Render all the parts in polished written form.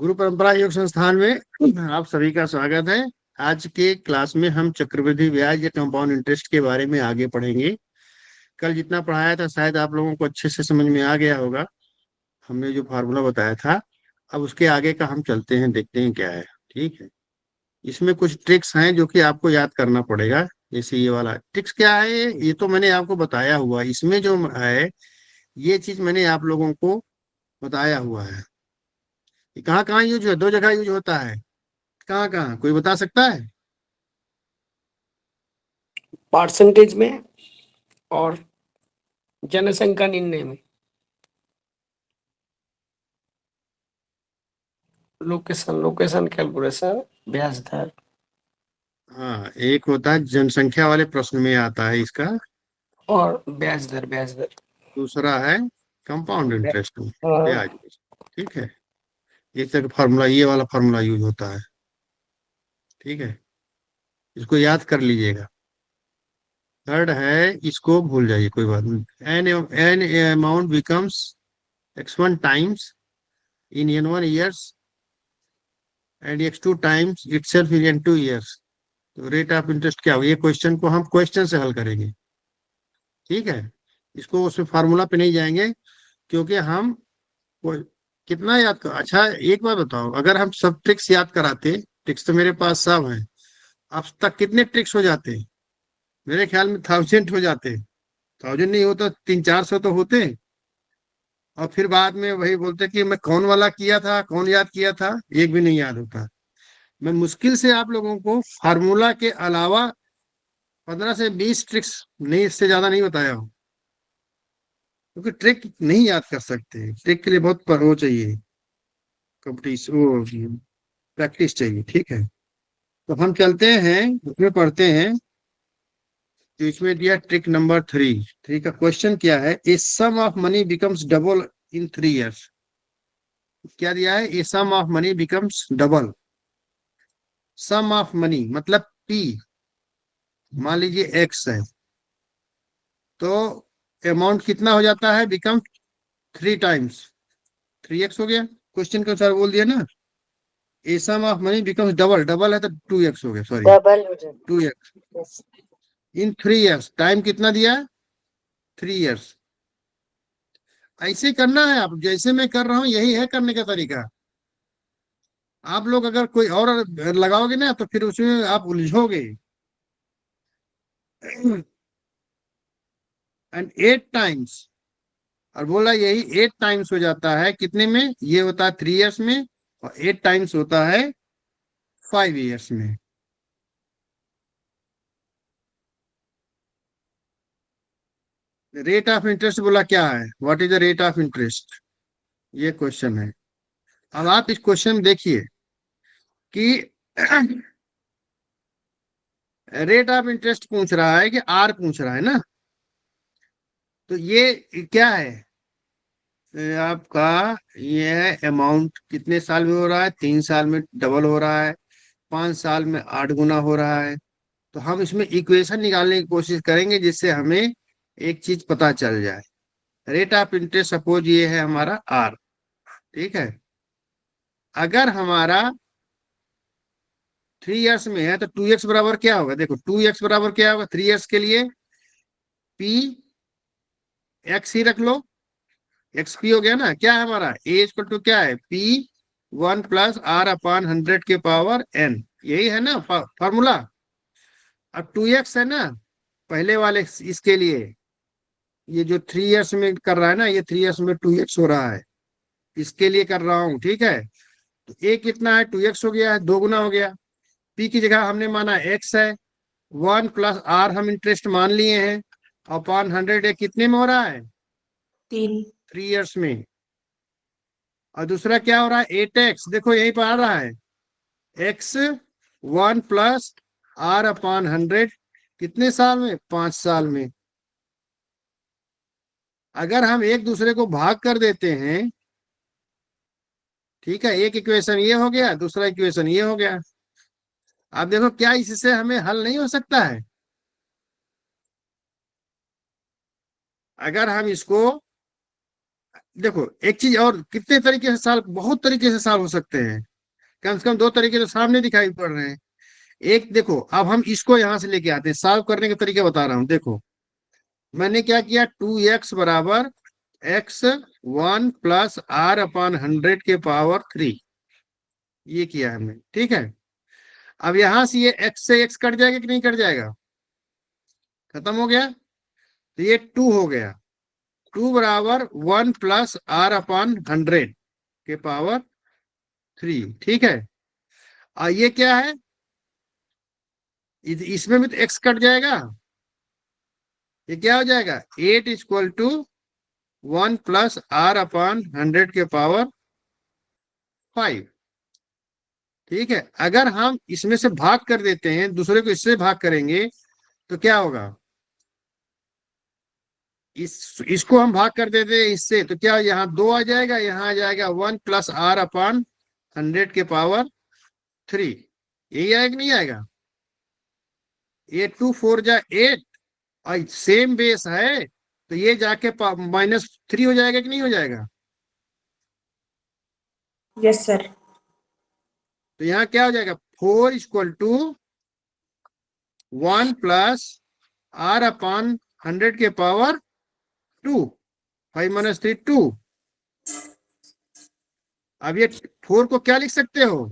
गुरु परंपरा योग संस्थान में आप सभी का स्वागत है। आज के क्लास में हम चक्रवृद्धि ब्याज या कंपाउंड इंटरेस्ट के बारे में आगे पढ़ेंगे। कल जितना पढ़ाया था शायद आप लोगों को अच्छे से समझ में आ गया होगा। हमने जो फार्मूला बताया था, अब उसके आगे का हम चलते हैं, देखते हैं क्या है। ठीक है। इसमें कुछ ट्रिक्स हैं जो कि आपको याद करना पड़ेगा। जैसे ये वाला ट्रिक्स क्या है, ये तो मैंने आपको बताया हुआ है। इसमें जो है ये चीज मैंने आप लोगों को बताया हुआ है। ये कहाँ कहाँ यूज है? दो जगह यूज होता है। कहाँ कहाँ कोई बता सकता है? परसेंटेज में और जनसंख्या निर्णय में। लोकेशन कैलकुलेशन, ब्याज दर। हाँ, एक होता है जनसंख्या वाले प्रश्न में आता है इसका। और ब्याज दर। दूसरा है कंपाउंड इंटरेस्ट में, हाँ, ब्याज। ठीक है। ये तक फार्मूला, ये वाला फार्मूला यूज होता है। ठीक है, इसको याद कर लीजिएगा। थर्ड है, इसको भूल जाइए, कोई बात नहीं। An amount becomes x1 times in n1 years and x2 times itself in n2 years। तो रेट ऑफ इंटरेस्ट क्या हो? ये क्वेश्चन को हम क्वेश्चन से हल करेंगे। ठीक है। इसको उसमें फार्मूला पे नहीं जाएंगे, क्योंकि हम वो कितना याद कर। अच्छा, एक बात बताओ, अगर हम सब ट्रिक्स याद कराते, ट्रिक्स तो मेरे पास सब हैं, अब तक कितने ट्रिक्स हो जाते? मेरे ख्याल में 1000 हो जाते। 1000 नहीं होता, 300-400 तो होते। और फिर बाद में वही बोलते कि मैं कौन वाला किया था, कौन याद किया था, एक भी नहीं याद होता। मैं मुश्किल से आप लोगों को फार्मूला के अलावा 15 से 20 ट्रिक्स, नहीं इससे ज्यादा नहीं बताया हूँ। क्योंकि ट्रिक नहीं याद कर सकते, ट्रिक के लिए बहुत वो चाहिए, कंपटीशन, वो प्रैक्टिस चाहिए। ठीक है। तो हम चलते हैं, उसमें पढ़ते हैं। तो इसमें दिया ट्रिक नंबर 3। थ्री का क्वेश्चन क्या है? A sum of money becomes double in 3 years। क्या दिया है? A sum of money becomes double. Sum of money मतलब पी, मान लीजिए एक्स है, तो अमाउंट कितना हो जाता है? बिकम 3 times, 3x हो गया। क्वेश्चन के अनुसार बोल दिया ना। A sum of money becomes double, double है तो 2x हो गया, सॉरी, डबल हो जाता 2x है। Yes. इन 3 years। टाइम कितना दिया? 3 years। ऐसे करना है आप, जैसे मैं कर रहा हूं यही है करने का तरीका। आप लोग अगर कोई और लगाओगे ना तो फिर उसमें आप उलझोगे। एंड 8 times, और बोला यही 8 times हो जाता है कितने में? ये होता है 3 years में, और 8 times होता है 5 years में। रेट ऑफ इंटरेस्ट बोला क्या है? What is the rate of interest? ये क्वेश्चन है। अब आप इस क्वेश्चन में देखिए कि रेट ऑफ इंटरेस्ट पूछ रहा है कि आर पूछ रहा है ना। तो ये क्या है? आपका ये है अमाउंट कितने साल में हो रहा है? 3 साल में डबल हो रहा है, 5 साल में 8 गुना हो रहा है। तो हम इसमें इक्वेशन निकालने की कोशिश करेंगे जिससे हमें एक चीज पता चल जाए। रेट ऑफ इंटरेस्ट सपोज ये है हमारा आर। ठीक है। अगर हमारा 3 years में है तो 2x बराबर क्या होगा? देखो 2x बराबर क्या होगा 3 years के लिए? पी एक्स ही रख लो, एक्स पी हो गया ना। क्या है हमारा ए इक्वल टू क्या है? पी 1 + r/100 के पावर n। यही है ना फॉर्मूला। अब 2x है ना पहले वाले इसके लिए। ये जो 3 years में कर रहा है ना, ये 3 years में 2x हो रहा है, इसके लिए कर रहा हूं। ठीक है। तो ए कितना है? 2x हो गया है, 2 गुना हो गया। पी की जगह हमने माना x है, 1 + r हम इंटरेस्ट मान लिए हैं, अपॉन 100 ये कितने में हो रहा है? 3। 3 years में। और दूसरा क्या हो रहा है? 8x, देखो यहीं पर आ रहा है, x 1 + r/100 कितने साल में? 5 साल में। अगर हम एक दूसरे को भाग कर देते हैं, ठीक है, एक इक्वेशन ये हो गया, दूसरा इक्वेशन ये हो गया। आप देखो क्या इससे हमें हल नहीं हो सकता है? अगर हम इसको देखो एक चीज और, कितने तरीके से सॉल्व, बहुत तरीके से सॉल्व हो सकते हैं। कम से कम दो तरीके तो सामने दिखाई पड़ रहे हैं। एक देखो, अब हम इसको यहां से लेके आते हैं, सॉल्व करने के तरीके बता रहा हूँ। देखो मैंने क्या किया, 2x बराबर x1 + r/100 के पावर 3, ये किया हमने, ठीक है। अब यहां से ये x से x कट जाएगा कि नहीं कट जाएगा, खत्म हो गया, तो ये 2 हो गया। 2 बराबर 1 + r/100 के पावर 3, ठीक है। और ये क्या है, इसमें भी तो x कट जाएगा, ये क्या हो जाएगा, 8 = 1 + r/100 के पावर 5, ठीक है। अगर हम इसमें से भाग कर देते हैं, दूसरे को इससे भाग करेंगे तो क्या होगा, इसको हम भाग कर देते हैं इससे, तो क्या यहाँ 2 आ जाएगा, यहाँ आ जाएगा 1 + r/100 के पावर 3, यही आएगा कि नहीं आएगा। 8 × 4 = 8, और सेम बेस है तो ये जाके -3 हो जाएगा कि नहीं हो जाएगा। Yes sir. तो यहाँ क्या हो जाएगा, 4 = 1 + r/100 के पावर 2, 5 - 3 2। अब ये 4 को क्या लिख सकते हो,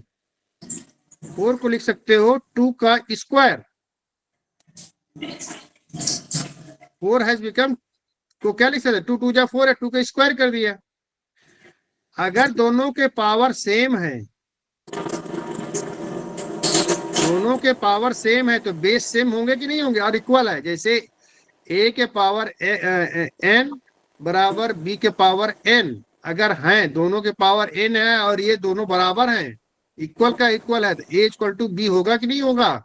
4 को लिख सकते हो 2 का स्क्वायर। 4 हैज बिकम, तो क्या लिख सकते, 2 × 2 = 4 है, 2 का स्क्वायर कर दिया। अगर दोनों के पावर सेम है, दोनों के पावर सेम है तो बेस सेम होंगे कि नहीं होंगे, और इक्वल है, जैसे a के पावर n बराबर b के पावर n, अगर हैं दोनों के पावर n है और ये दोनों बराबर हैं, इक्वल का इक्वल है, तो a = b होगा कि नहीं होगा।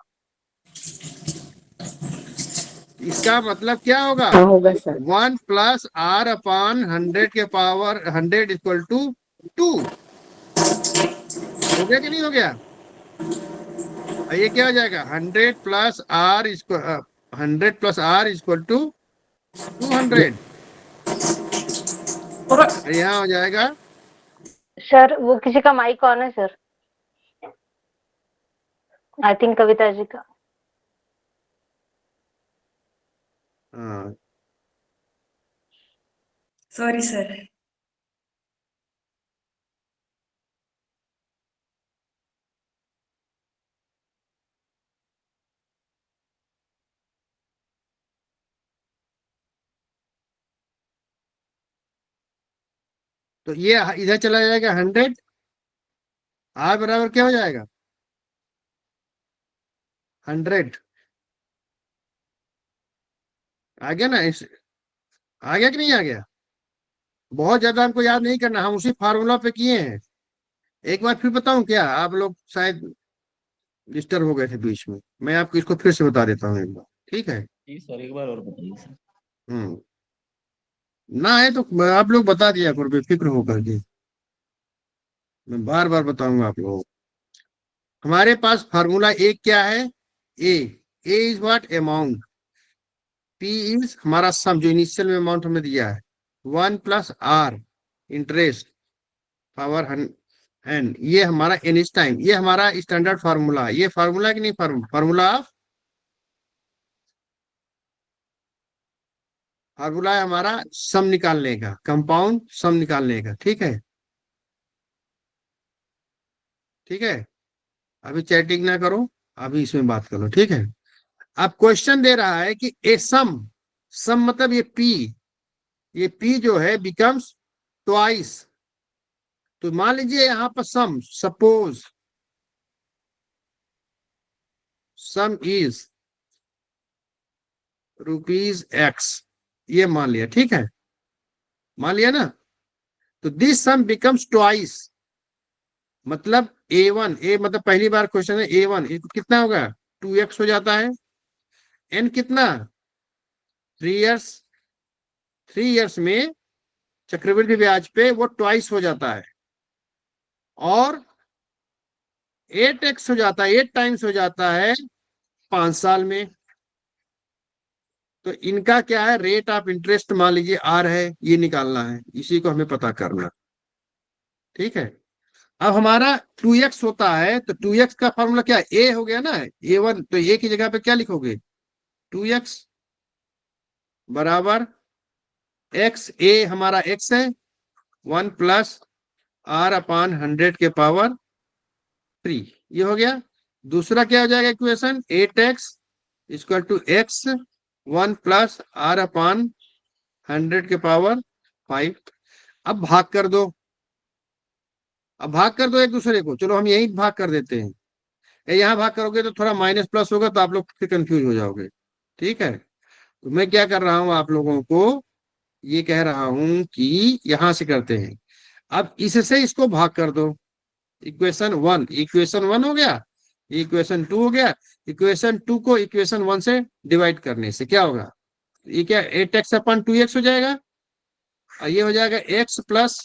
इसका मतलब क्या होगा, हाँ होगा सर। 1 + r/100 के पावर 100 = 2, हो गया कि नहीं हो गया। और ये क्या हो जाएगा, 100 + r = 200, और यहाँ हो जाएगा, सर वो किसी का माइक ऑन है sir, I think Kavita ji का। हाँ सॉरी सर। तो ये इधर चला जाएगा 100, r बराबर क्या हो जाएगा, 100, आ गया ना आ गया कि नहीं आ गया। बहुत ज्यादा हमको याद नहीं करना, हम उसी फार्मूला पे किए हैं। एक बार फिर बताऊं क्या, आप लोग शायद डिस्टर्ब हो गए थे बीच में, मैं आपको इसको फिर से बता देता हूँ एक बार, ठीक है। जी सर, एक बार और बताइए सर। हम्म ना है तो आप लोग बता दिया करो बेफिक्र होकर के, मैं बार बार बताऊंगा आप लोगों को। हमारे पास फार्मूला एक क्या है, A, A is what, amount, P is हमारा सम, जो इनिशियल में अमाउंट हमें दिया है, 1 + r इंटरेस्ट पावर एन, ये हमारा एन इज टाइम, ये हमारा स्टैंडर्ड फार्मूला, ये फार्मूला कि नहीं, फार्मूला ऑफ, फार्मूला है हमारा सम निकालने का, कंपाउंड सम निकालने का, ठीक है। ठीक है, अभी चैटिंग ना करो, अभी इसमें बात करो, ठीक है। अब क्वेश्चन दे रहा है कि ए सम, सम मतलब ये पी जो है बिकम्स ट्वाइस, तो मान लीजिए यहां पर सम, सपोज सम इज ₹x, ये मान लिया, ठीक है, मान लिया ना। तो दिस सम बिकम्स ट्वाइस, मतलब A1, ए मतलब पहली बार क्वेश्चन है, A1 कितना होगा, 2x हो जाता है, n कितना, 3 इयर्स, 3 इयर्स में चक्रवृद्धि ब्याज पे वो ट्वाइस हो जाता है, और 8x हो जाता है, 8 टाइम्स हो जाता है 5 साल में। तो इनका क्या है, रेट ऑफ इंटरेस्ट मान लीजिए आर है, ये निकालना है, इसी को हमें पता करना। ठीक है, अब हमारा 2x होता है, तो 2x का फॉर्मूला क्या है, ए हो गया ना, A1, तो ए की जगह पे क्या लिखोगे, 2x बराबर x, ए हमारा x है, 1 प्लस आर अपान 100 के पावर 3, ये हो गया। दूसरा क्या हो जाएगा equation, 8x equal to x 1 plus R upon 100 के पावर 5। अब भाग कर दो, अब भाग कर दो एक दूसरे को, चलो हम यही भाग कर देते हैं। यहाँ भाग करोगे तो थोड़ा माइनस प्लस होगा, तो आप लोग फिर कंफ्यूज हो जाओगे। ठीक है, तो मैं क्या कर रहा हूं, आप लोगों को ये कह रहा हूं कि यहां से करते हैं। अब इससे इसको भाग कर दो, इक्वेशन 1 हो गया, इक्वेशन 2 हो गया। इक्वेशन 2 को इक्वेशन 1 से डिवाइड करने से क्या होगा, ये क्या 8x अपन 2x हो जाएगा, और ये हो जाएगा x प्लस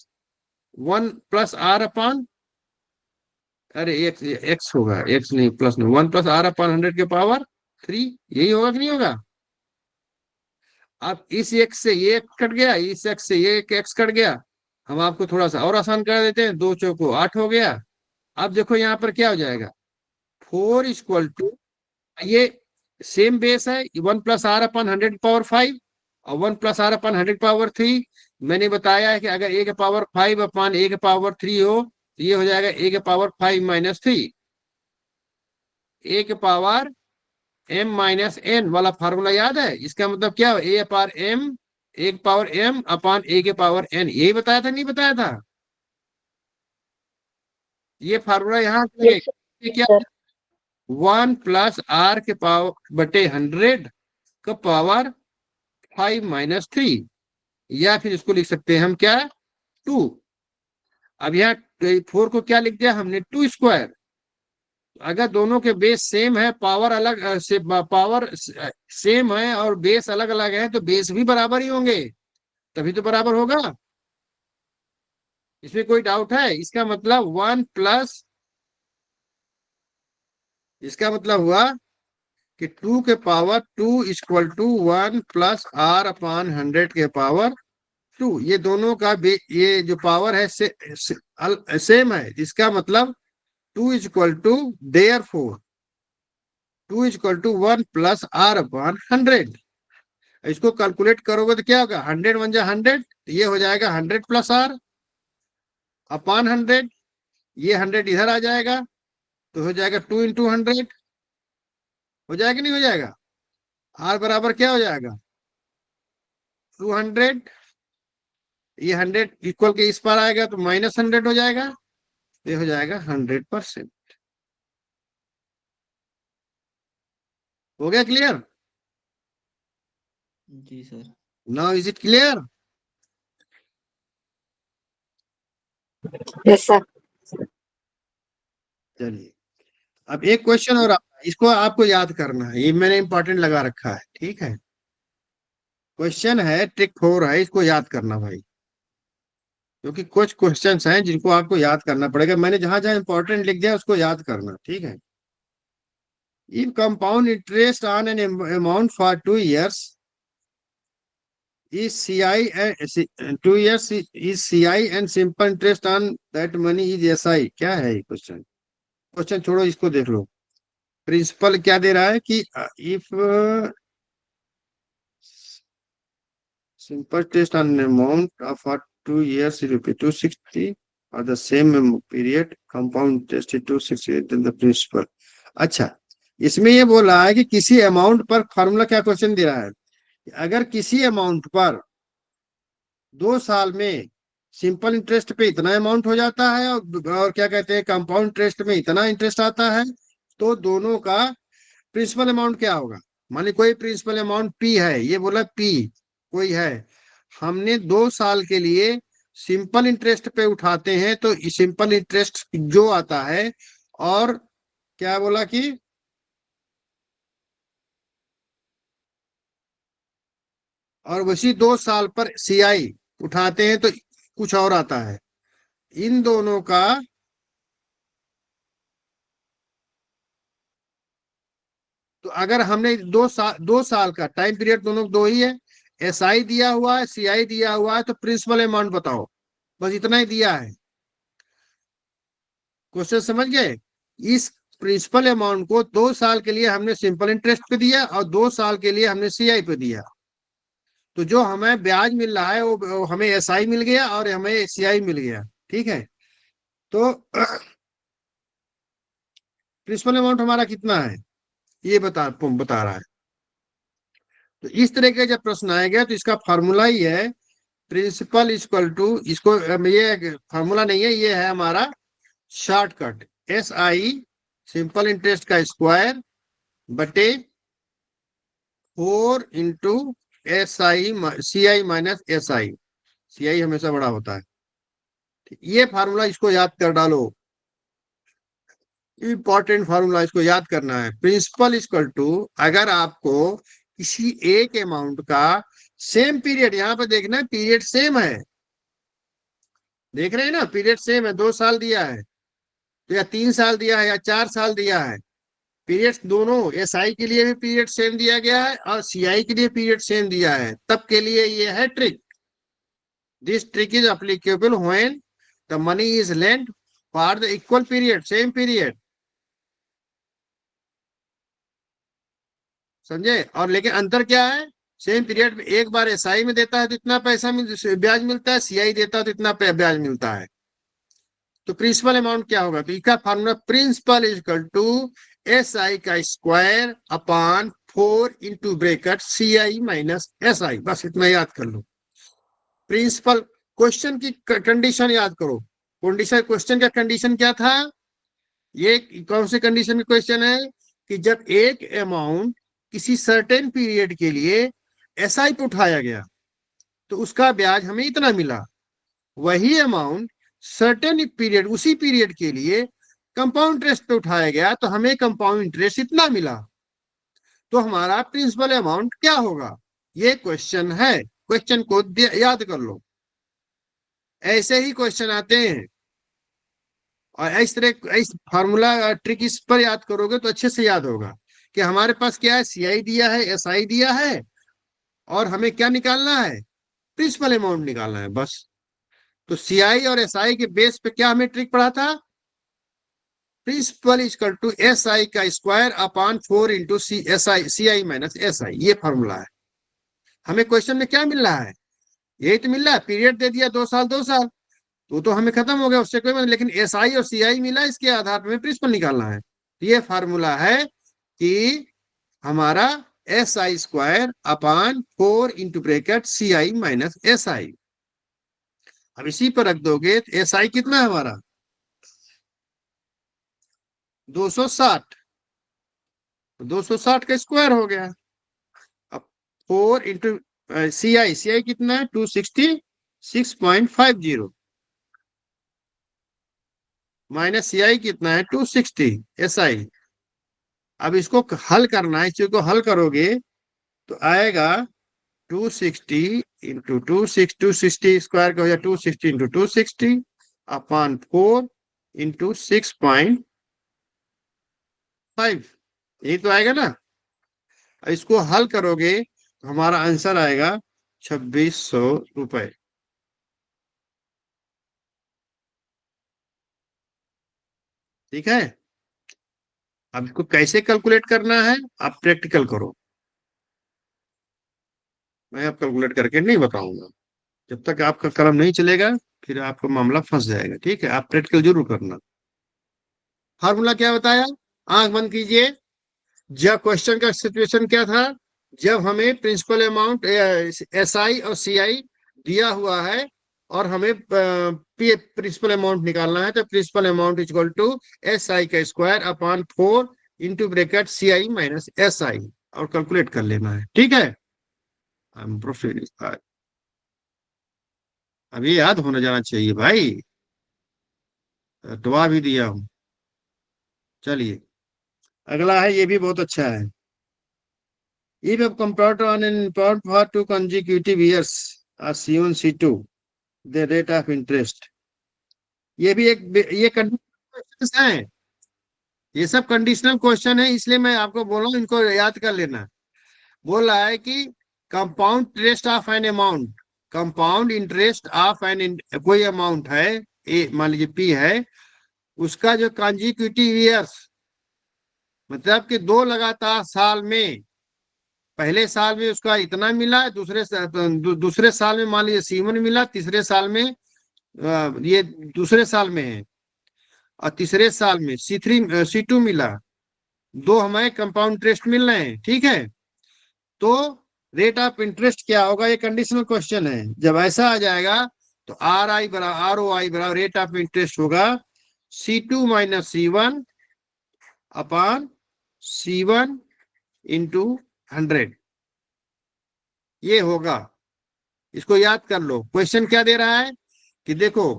1 प्लस आर अपान, अरे एक्स होगा, एक्स नहीं प्लस नहीं, 1 प्लस आर अपान 100 के पावर 3, यही होगा कि नहीं होगा। अब इस एक्स से ये कट गया, इस एक्स से ये एक्स कट गया। हम आपको थोड़ा सा और आसान कर देते हैं, 2 चौको 8 हो गया। अब देखो यहाँ पर क्या हो जाएगा, 4 इक्वल टू, ये सेम बेस है, 1 प्लस आर अपन 100 पावर 5 और 1 प्लस आर अपन 100 पावर 3। मैंने बताया है कि अगर ए के पावर 5 अपन ए के पावर 3 हो, तो ये हो जाएगा ए के पावर 5 माइनस 3, ए के पावर m माइनस एन वाला फार्मूला याद है, इसका मतलब क्या हो, ए पावर m, ए के पावर m अपान ए के पावर n, यही बताया था नहीं बताया था, ये फार्मूला यहाँ से यस ये क्या, सर। 1 प्लस आर के पावर बटे 100 का पावर 5 माइनस 3, या फिर इसको लिख सकते हैं हम क्या, 2। अब यहाँ 4 को क्या लिख दिया हमने, 2 स्क्वायर। अगर दोनों के बेस सेम है, पावर अलग पावर सेम है और बेस अलग अलग है, तो बेस भी बराबर ही होंगे, तभी तो बराबर होगा। इसमें कोई डाउट है, इसका मतलब 1 प्लस, इसका मतलब हुआ कि 2 के power 2 equal to 1 plus R upon 100 के पावर 2, ये दोनों का ये जो पावर है सेम है, इसका मतलब 2 equal to, therefore 2 equal to 1 plus R upon 100। इसको कैलकुलेट करोगे तो क्या होगा, 100 वन जा 100, ये हो जाएगा 100 प्लस आर अपॉन 100, ये 100 इधर आ जाएगा, तो हो जाएगा 2 इंटू 100, हो जाएगा कि नहीं हो जाएगा। आर बराबर क्या हो जाएगा, 200, ये 100 इक्वल के इस पार आएगा तो माइनस 100 हो जाएगा, ये हो जाएगा 100%। हो गया क्लियर, जी sir. Now is it clear. Yes sir. चलिए, अब एक क्वेश्चन और इसको आपको याद करना है, ये मैंने इंपॉर्टेंट लगा रखा है। ठीक है, क्वेश्चन है ट्रिक 4 है, इसको याद करना भाई, क्योंकि कुछ क्वेश्चंस हैं जिनको आपको याद करना पड़ेगा, मैंने जहां जहां इंपॉर्टेंट लिख दिया उसको याद करना। ठीक है, if compound interest on an amount for 2 years is CI and 2 years is CI and simple interest on that money is SI, क्या है ये क्वेश्चन, क्वेश्चन छोड़ो इसको देख लो। प्रिंसिपल क्या दे रहा है कि if simple interest on an amount of for 2 years is rupees 260 or the same period compound interest is 260 then the principal। अच्छा, इसमें ये बोल रहा है कि किसी अमाउंट पर, फॉर्मूला क्या क्वेश्चन दे रहा है, अगर किसी अमाउंट पर 2 साल में सिंपल इंटरेस्ट पे इतना अमाउंट हो जाता है और क्या कहते हैं कंपाउंड इंटरेस्ट में इतना इंटरेस्ट आता है, तो दोनों का प्रिंसिपल अमाउंट क्या होगा। मान ली कोई प्रिंसिपल अमाउंट पी है, ये बोला पी कोई है, हमने 2 साल के लिए सिंपल इंटरेस्ट पे उठाते हैं, तो सिंपल इंटरेस्ट जो आता है, और क्या बोला कि और वैसी 2 साल पर सीआई उठाते हैं तो कुछ और आता है, इन दोनों का तो अगर हमने 2 साल का टाइम पीरियड, दोनों दो ही है, SI दिया हुआ है, CI दिया हुआ है, तो प्रिंसिपल अमाउंट बताओ। बस इतना ही दिया है। क्वेश्चन समझ गए? इस प्रिंसिपल अमाउंट को 2 साल के लिए हमने सिंपल इंटरेस्ट पे दिया और 2 साल के लिए हमने CI पे दिया। तो जो हमें ब्याज मिल रहा है वो हमें SI मिल गया और हमें CI मिल गया। ठीक है, तो प्रिंसिपल अमाउंट हमारा कितना है ये बता रहा है। तो इस तरह का जब प्रश्न आएगा तो इसका फॉर्मूला ही है प्रिंसिपल इक्वल टू, इसको ये फॉर्मूला नहीं है, ये है हमारा शॉर्टकट, SI सिंपल इंटरेस्ट का स्क्वायर बटे 4 into CI minus SI। CI हमेशा बड़ा होता है। ये फार्मूला इसको याद कर डालो, इंपॉर्टेंट फार्मूला, इसको याद करना है। प्रिंसिपल इक्वल टू, अगर आपको किसी एक अमाउंट का सेम पीरियड, यहां पे देखना है पीरियड सेम है, देख रहे हैं ना, पीरियड सेम है, 2 साल दिया है तो या 3 साल दिया है या 4 साल दिया है, पीरियड्स दोनों SI के लिए भी पीरियड सेम दिया गया है और CI के लिए पीरियड सेम दिया है, तब के लिए ये है trick. This trick is applicable when the money is lent for the equal period, same period. समझे? और लेकिन अंतर क्या है, सेम पीरियड में एक बार SI में देता है तो इतना पैसा ब्याज मिलता है, CI देता है तो इतना ब्याज मिलता है। तो प्रिंसिपल अमाउंट क्या होगा, तो इसका formula principal equal to SI का square upon 4 into bracket CI minus SI। बस इतना याद कर लो। प्रिंसिपल, क्वेश्चन की कंडीशन याद करो। कंडीशन, क्वेश्चन का कंडीशन क्या था, ये कौन से कंडीशन में क्वेश्चन है कि जब एक अमाउंट किसी सर्टेन पीरियड के लिए SI पे उठाया गया तो उसका ब्याज हमें इतना मिला, वही अमाउंट सर्टेन पीरियड, उसी पीरियड के लिए कंपाउंड इंटरेस्ट पे उठाया गया तो हमें कंपाउंड इंटरेस्ट इतना मिला, तो हमारा प्रिंसिपल अमाउंट क्या होगा, ये क्वेश्चन है। क्वेश्चन को याद कर लो, ऐसे ही क्वेश्चन आते हैं और इस तरह इस फार्मूला ट्रिक इस पर याद करोगे तो अच्छे से याद होगा कि हमारे पास क्या है, CI दिया है, SI दिया है और हमें क्या निकालना है, प्रिंसिपल अमाउंट निकालना है बस। तो CI और SI के बेस पे क्या हमें ट्रिक पढ़ा था, प्रिंसिपल इक्वल टू SI का square upon 4 into CI minus SI, ये फॉर्मूला है। हमें क्वेश्चन में क्या मिल रहा है, यही तो मिल रहा है, पीरियड दे दिया 2 साल 2 साल, तो हमें खत्म हो गया, उससे कोई मतलब, लेकिन SI और CI मिला, इसके आधार पर हमें प्रिंसिपल निकालना है। तो ये फार्मूला है कि हमारा SI square upon 4 into bracket CI minus SI। अब इसी पर रख दोगे तो SI कितना है हमारा, 260, 260 का स्क्वायर हो गया। अब 4 इंटू CI कितना है, 266.50 माइनस CI कितना है, 260 SI। अब इसको हल करना है, इस चीज को हल करोगे तो आएगा 260 इंटू 260 स्क्वायर का हो जाए 260 इंटू 260 अपॉन 4 इंटू 6.5, यही तो आएगा ना। इसको हल करोगे तो हमारा आंसर आएगा 2600 रुपए। ठीक है, अब इसको कैसे कैलकुलेट करना है आप प्रैक्टिकल करो, मैं अब कैलकुलेट करके नहीं बताऊंगा, जब तक आपका कलम नहीं चलेगा फिर आपका मामला फंस जाएगा। ठीक है, आप प्रैक्टिकल जरूर करना। फार्मूला क्या बताया, आंख बंद कीजिए। जब क्वेश्चन का सिचुएशन क्या था, जब हमें प्रिंसिपल अमाउंट SI और CI दिया हुआ है और हमें प्रिंसिपल अमाउंट निकालना है, तो principal amount equal to SI का square upon 4 into bracket CI minus SI, और कैलकुलेट कर लेना है। ठीक है, अभी याद होने जाना चाहिए भाई, दुआ भी दिया हूं। चलिए, अगला है, ये भी बहुत अच्छा है। If a computer on an import for 2 consecutive years as C1 C2 the rate of interest, ये भी एक, ये कंडीशन है, ये सब कंडीशनल क्वेश्चन है, इसलिए मैं आपको बोल रहा हूँ इनको याद कर लेना। बोल रहा है कि compound interest of an amount, compound interest of an, कोई अमाउंट है, ए मान लीजिए पी है, उसका जो कंजिक्यूटिव ईयर्स, मतलब कि दो लगातार साल में, पहले साल में उसका इतना मिला, दूसरे साल में मान लीजिए C1 मिला, तीसरे साल में ये दूसरे साल में है, और तीसरे साल में C3 C2 मिला, दो हमारे कंपाउंड इंटरेस्ट मिल रहे हैं, ठीक है। तो रेट ऑफ इंटरेस्ट क्या होगा, ये कंडीशनल क्वेश्चन है। जब ऐसा आ जाएगा तो ROI बराबर रेट ऑफ इंटरेस्ट होगा C2 minus C1 upon C1 into 100, ये होगा। इसको याद कर लो। क्वेश्चन क्या दे रहा है कि देखो,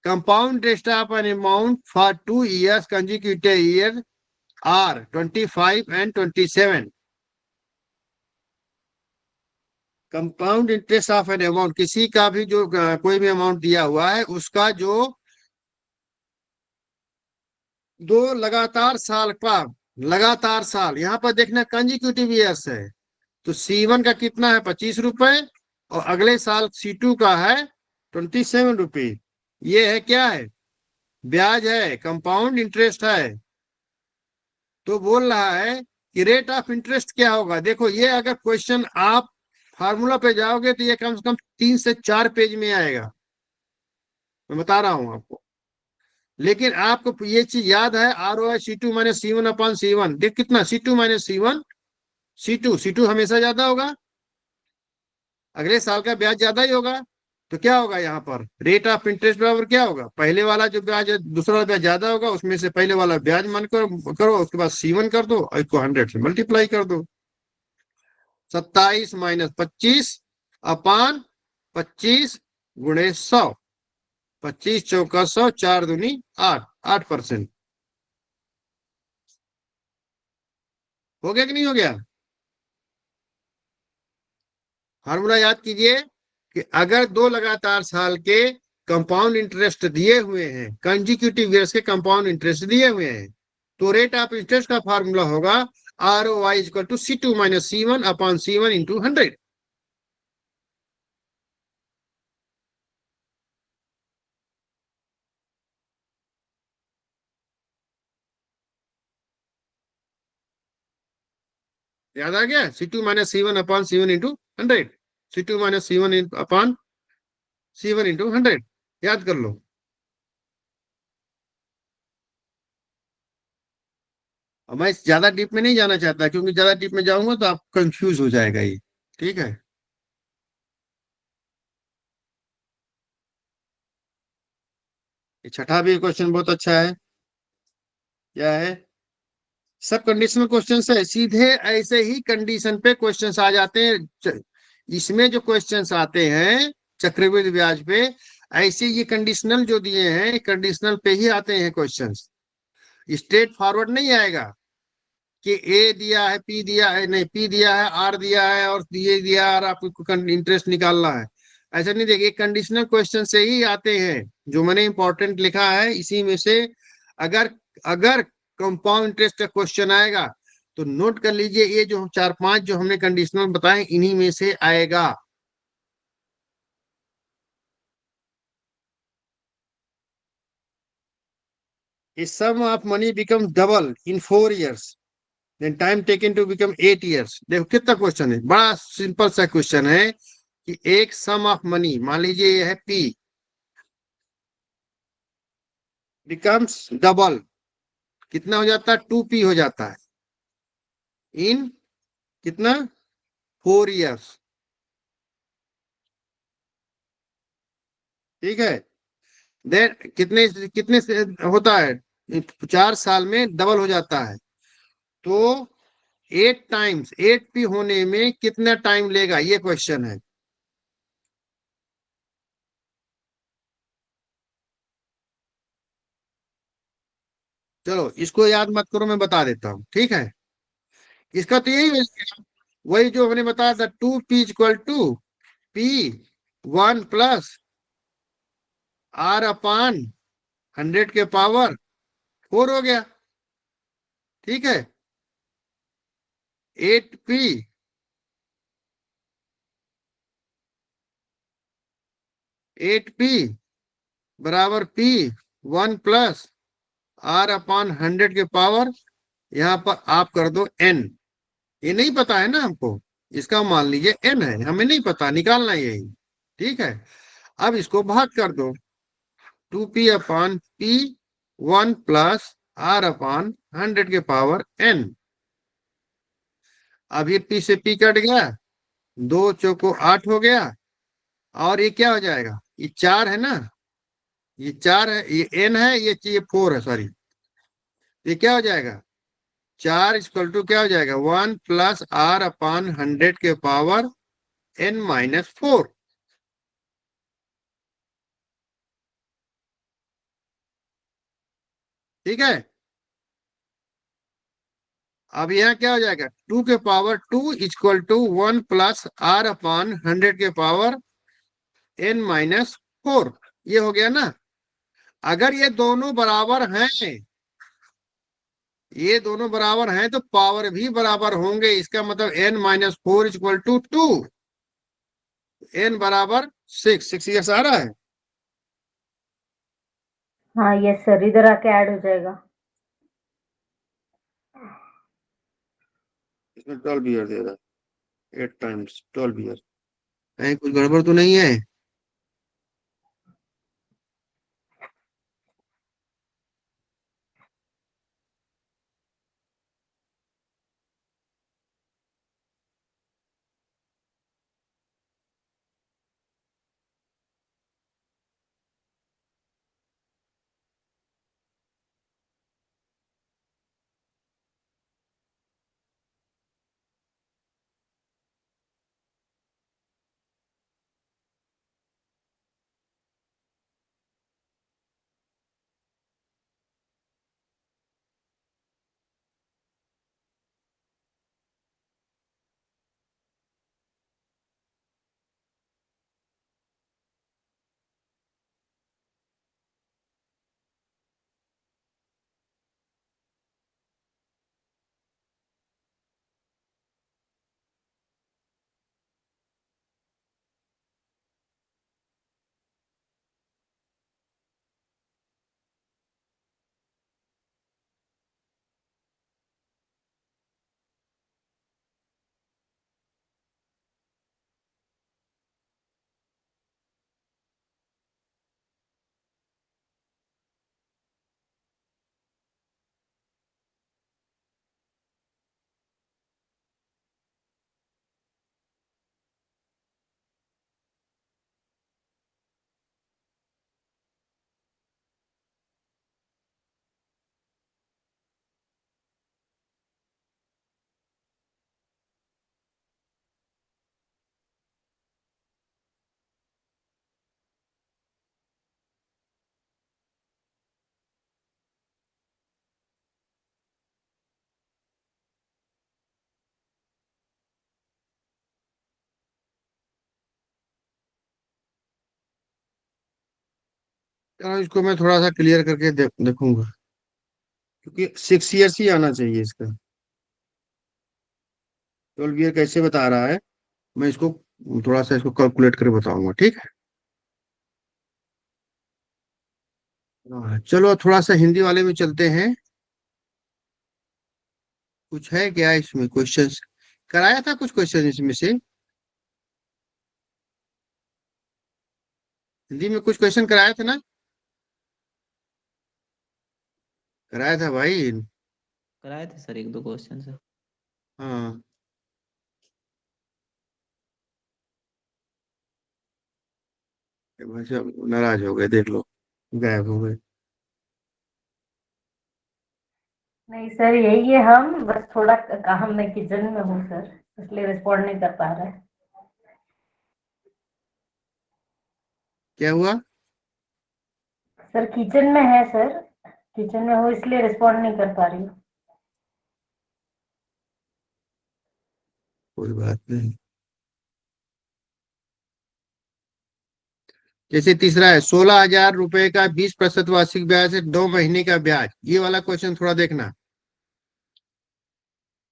compound interest of an amount for 2 years consecutive year are 25 and 27। Compound interest of an amount, किसी का भी जो कोई भी अमाउंट दिया हुआ है, उसका जो दो लगातार साल का, लगातार साल, यहाँ पर देखना कंजिक्यूटिव ईयर्स है, तो C1 का कितना है 25 रुपए, और अगले साल C2 का है 27 रुपये। ये है क्या है, ब्याज है, कंपाउंड इंटरेस्ट है। तो बोल रहा है कि रेट ऑफ इंटरेस्ट क्या होगा। देखो ये अगर क्वेश्चन आप फार्मूला पे जाओगे तो ये कम से कम 3 से 4 पेज में आएगा, मैं बता रहा हूं आपको। लेकिन आपको ये चीज याद है, ROI C2 minus C1 upon C1, देख कितना C2 माइनस C1, C2 हमेशा ज्यादा होगा, अगले साल का ब्याज ज्यादा ही होगा। तो क्या होगा यहाँ पर, रेट ऑफ इंटरेस्ट बराबर क्या होगा, पहले वाला जो ब्याज है, दूसरा वाला ब्याज ज्यादा होगा, उसमें से पहले वाला ब्याज मान करो, उसके बाद C1 कर दो और इसको 100 से मल्टीप्लाई कर दो। 27 माइनस 25 अपान 25 गुणे 100, 25 चौका 100, 4 दूनी 8, 8%। हो गया कि नहीं हो गया। फार्मूला याद कीजिए कि अगर दो लगातार साल के कंपाउंड इंटरेस्ट दिए हुए हैं, कंजिक्यूटिव ईयर्स के कंपाउंड इंटरेस्ट दिए हुए हैं, तो रेट ऑफ इंटरेस्ट का फार्मूला होगा ROI equal to C2 minus C1 upon C1 into 100। याद आ गया, C2 minus C1 upon C1 into 100, C2 minus C1 upon C1 into 100, याद कर लो। अब मैं ज्यादा डीप में नहीं जाना चाहता, क्योंकि ज्यादा डीप में जाऊंगा तो आप कंफ्यूज हो जाएगा ये, ठीक है। ये छठा भी क्वेश्चन बहुत अच्छा है। क्या है, सब कंडीशनल क्वेश्चन है, सीधे ऐसे ही कंडीशन पे क्वेश्चंस आ जाते हैं। इसमें जो क्वेश्चंस आते हैं चक्रवृद्धि ब्याज पे, ऐसे ये कंडीशनल जो दिए हैं, कंडीशनल पे ही आते हैं क्वेश्चंस। स्ट्रेट फॉरवर्ड नहीं आएगा कि ए दिया है, पी दिया है, नहीं पी दिया है, आर दिया है और ये दिया और आपको इंटरेस्ट निकालना है, ऐसा नहीं। देखिए कंडीशनल क्वेश्चन से ही आते हैं, जो मैंने इंपॉर्टेंट लिखा है इसी में से। अगर अगर कंपाउंड इंटरेस्ट का क्वेश्चन आएगा तो नोट कर लीजिए, ये जो 4-5 जो हमने कंडीशनल बताए, इन्हीं में से आएगा। Sum of money become double in 4 years, then time taken to become 8 years। देखो कितना क्वेश्चन है, बड़ा सिंपल सा क्वेश्चन है कि एक सम ऑफ मनी, मान लीजिए ये है P, बिकम्स डबल, कितना हो जाता है 2P हो जाता है, इन कितना 4 years, ठीक है। देन कितने कितने से होता है, 4 साल में डबल हो जाता है। तो 8 होने में कितना टाइम लेगा, ये क्वेश्चन है। चलो इसको याद मत करो, मैं बता देता हूँ, ठीक है। इसका तो यही वही जो हमने बताया था, 2P equal to P1 plus R upon 100 के पावर 4 हो गया। ठीक है, 8p बराबर p 1 + r/100 के पावर, यहाँ पर आप कर दो n। ये नहीं पता है ना हमको, इसका मान लीजिए n है, हमें नहीं पता, निकालना है यही। ठीक है, अब इसको भाग कर दो, 2p/p 1 + r/100 के पावर n। अब ये p से p कट गया, 2 × 4 = 8 हो गया, और ये क्या हो जाएगा, ये 4 है ना, ये 4 है, ये n है, ये 4 है, सॉरी। ये क्या हो जाएगा, 4 = क्या हो जाएगा, 1 + r/100 के पावर n-4। ठीक है, अब यहाँ क्या हो जाएगा, 2 के पावर 2 = 1 + r/100 के पावर n-4। ये हो गया ना। अगर ये दोनों बराबर हैं तो पावर भी बराबर होंगे, इसका मतलब n-4 = 2, n बराबर 6 ये आ रहा है। हाँ यस सर, इधर आके ऐड हो जाएगा। इसमें 12 ईयर दे रहा है, 8 टाइम्स 12 ईयर। कहीं कुछ गड़बड़ तो नहीं है? चलो इसको मैं थोड़ा सा क्लियर करके देखूंगा, क्योंकि 6 ईयर्स ही आना चाहिए इसका। 12 ईयर कैसे बता रहा है, मैं इसको थोड़ा सा इसको कैलकुलेट करके बताऊंगा, ठीक है। हाँ, चलो थोड़ा सा हिंदी वाले में चलते हैं। कुछ है क्या इसमें क्वेश्चंस, कराया था कुछ क्वेश्चन इसमें से, हिंदी में कुछ क्वेश्चन कराया था ना? कराया था भाई। कराए थे सर 1-2 क्वेश्चन सर। हाँ, भाई साहब नाराज हो गए, देख लो, गायब हो गए। नहीं सर, यही है, हम बस थोड़ा काम में किचन में हूँ सर, इसलिए रिस्पॉन्ड नहीं कर पा रहा है। क्या हुआ? सर किचन में है सर, किचन में हूँ इसलिए रिस्पॉन्ड नहीं कर पा रही हूँ। कोई बात नहीं। जैसे तीसरा है, 16,000 रुपए का 20% वार्षिक ब्याज है, 2 महीने का ब्याज, ये वाला क्वेश्चन थोड़ा देखना।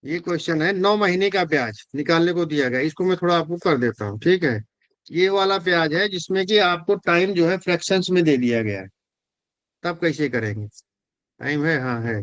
ये क्वेश्चन है 9 महीने का ब्याज निकालने को दिया गया, इसको मैं थोड़ा आपको कर देता हूँ, ठीक है। ये वाला ब्याज है जिसमें कि आपको टाइम जो है फ्रैक्शंस में दे दिया गया है, तब कैसे करेंगे? टाइम है, हाँ है।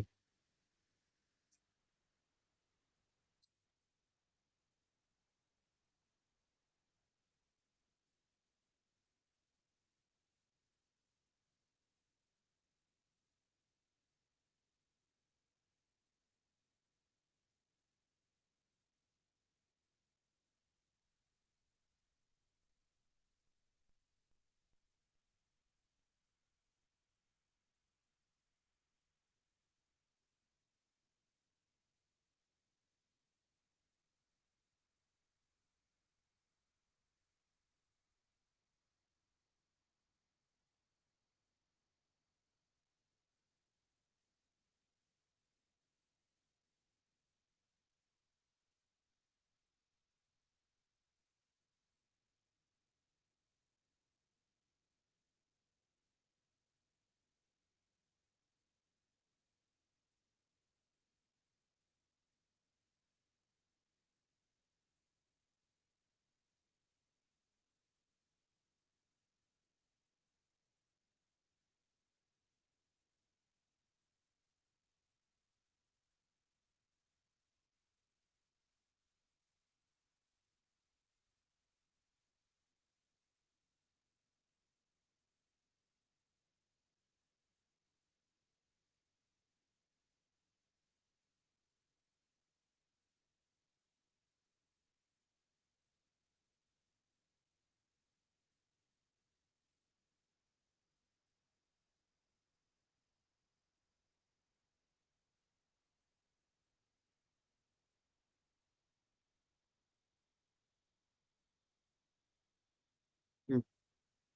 हम्म,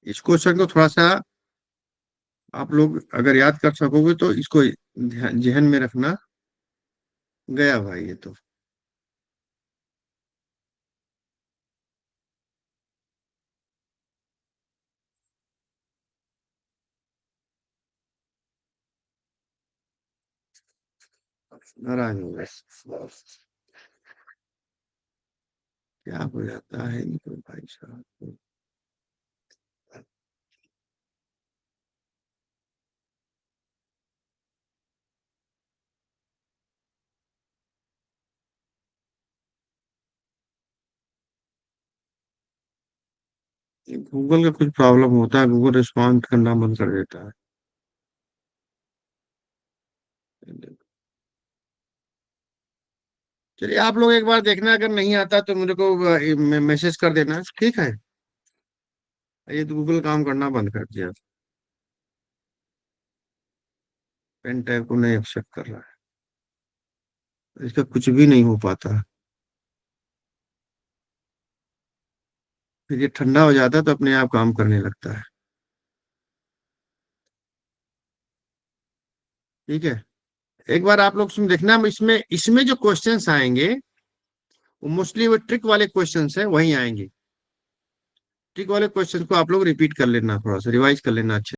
इस क्वेश्चन को थोड़ा सा आप लोग अगर याद कर सकोगे तो इसको जहन में रखना। गया भाई ये तो। नाराज हो गए। क्या हो जाता है इनको भाई साहब? गूगल का कुछ प्रॉब्लम होता है, गूगल रिस्पॉन्ड करना बंद कर देता है। चलिए आप लोग एक बार देखना, अगर नहीं आता तो मेरे को मैसेज कर देना, ठीक है। ये तो गूगल काम करना बंद कर दिया, पेन टैब को नहीं एक्सेप्ट कर रहा है, इसका कुछ भी नहीं हो पाता। फिर ये ठंडा हो जाता है तो अपने आप काम करने लगता है। ठीक है, एक बार आप लोग सुन देखना, इसमें इसमें जो क्वेश्चंस आएंगे वो मोस्टली वो ट्रिक वाले क्वेश्चंस है, वही आएंगे। ट्रिक वाले क्वेश्चन को आप लोग रिपीट कर लेना, थोड़ा सा रिवाइज कर लेना अच्छे